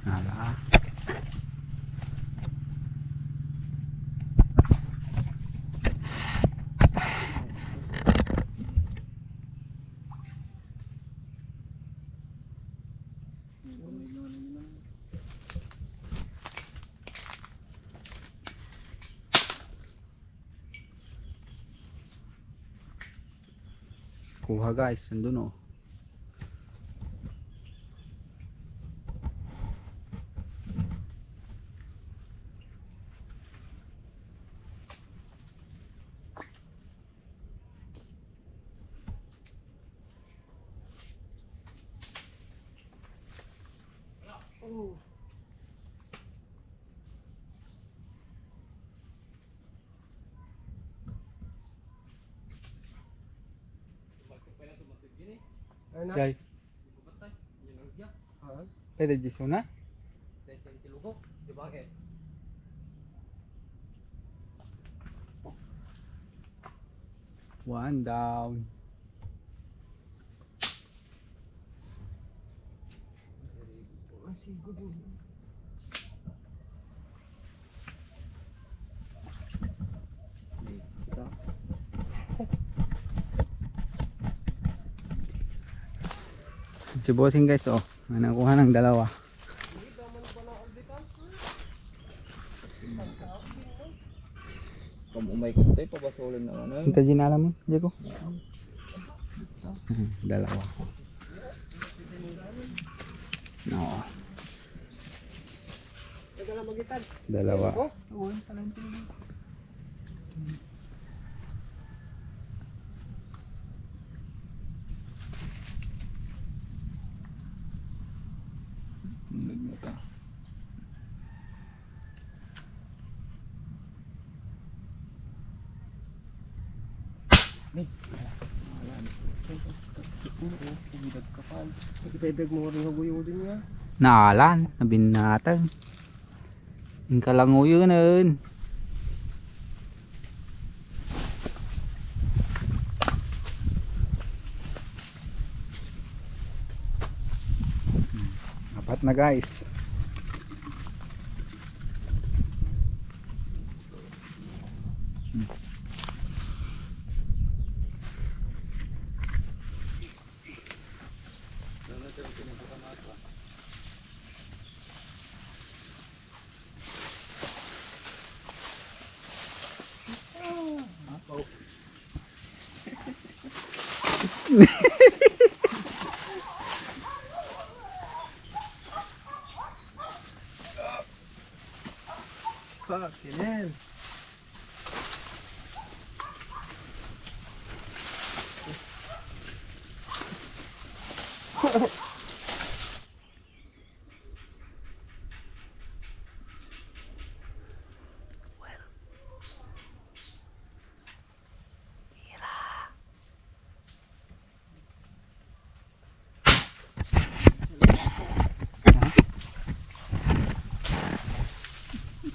Ala. Kuha guys, nandun oh. Guys, pwede jiso na? One down. Si bossing guys oh, nakuha ng dalawa. Umay ko tayo, pabasolin na ano. Kita ginala mo, Diego. Dalawa. No. Dalawa. Nih. Kapal. Ibebeg mo rin huguyudin niya. Naalan, nabinatag. Yung kalanguyo nun. Apat na guys. Fucking hell.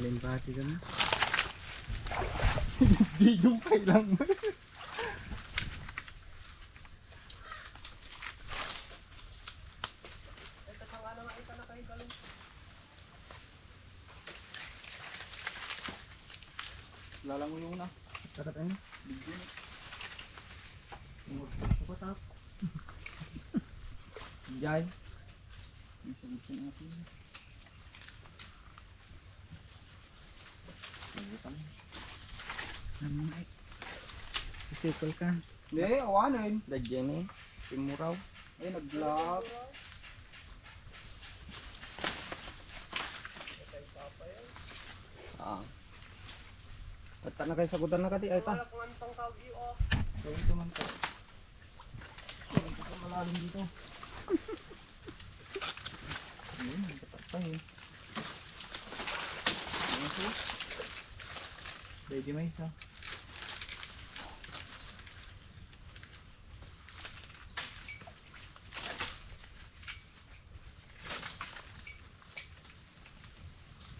Limbati ka na. Hindi yung kailang mo. Lalangoy yung na. Takat ano? Patap. Jai. Bisa-bisa natin. Naman ay. Isikol ka. Hindi, awanin. Dadyan eh. Timuraw. Ay, nag-vlog. Ah. Pata na kayo sa gudan na kati. Ay, ta. Gawin ito man ka. Gawin ito malalim dito. Ayun, patay eh. Pwede may isa.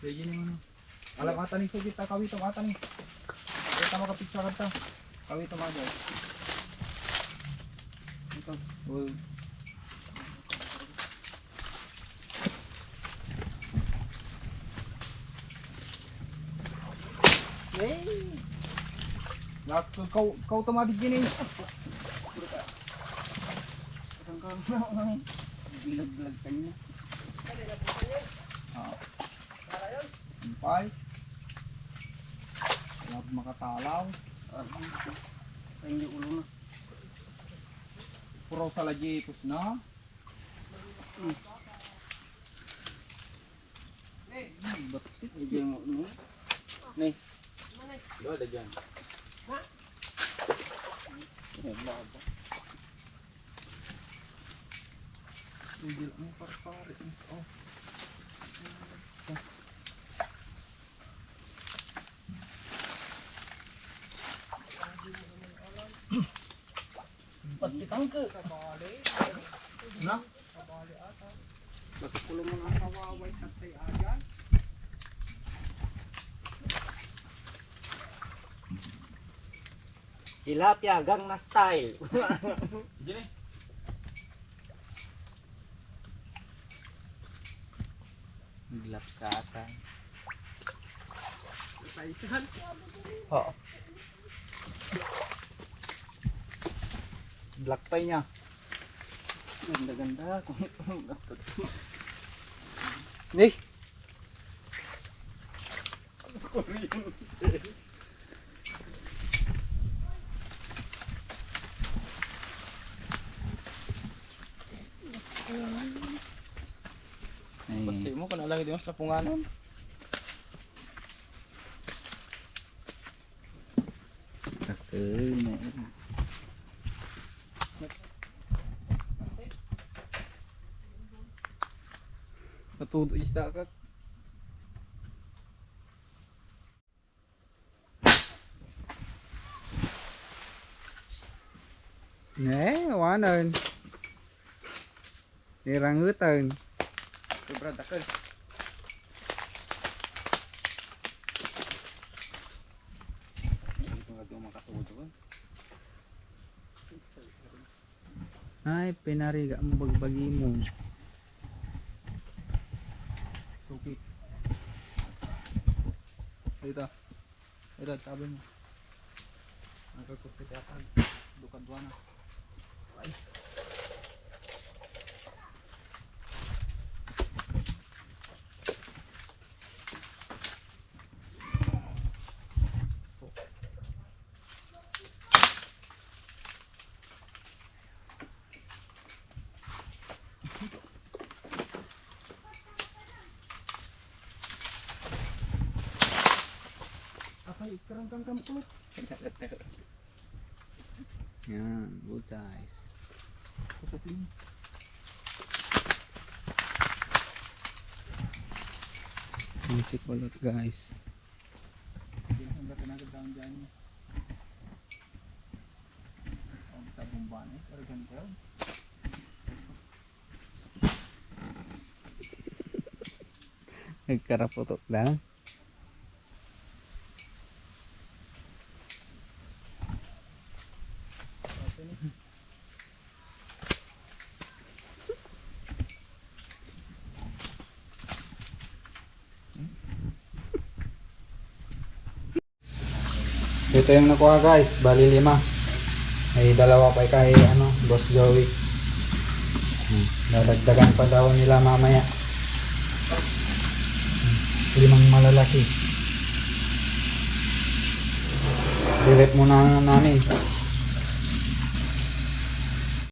Pwede nyo ano. Alam ata ni Sugit, kawitong ata ni. Kita makapicture ka ta. Kawitong ata. Ito. Uy. Kau tumabig din eh. Bilag-bilag ka niya. Sampay. Huwag makatalaw. Ay, hindi ulo na. Puro sa lagipos na. Batit. Hindi mo. Nih. Doon ada dyan. Hindi lang parpare. Oh. Ba't kitang ka? Na? Bakit kulo mo nga kawaway tatay ayan? Tilapia, Gangnam Style. Gini. Glapsatan. Paisan. Oo. Black pie niya. Ganda-ganda. Nih. Pasti mo kana lagi di mas lapunganan. Kakil. Natudo isda ka. Wanan. Nirangutan. Sobra dakal. Ito nga di makatudo. Ay, pinariga mo bagbagi mo. Tuki. Ito. Ito tabi mo. Nagkakupit yata. Dukadwa na. Ay. Ay, karang-karang ulit. Yan, good size. Music ulit guys. Nagkaraputok lang. Ito yung nakuha guys, bali 5. May dalawa pa kay Boss Joey. Dadagdagan pa daw nila mamaya. 5 malalaki. Direct muna namin.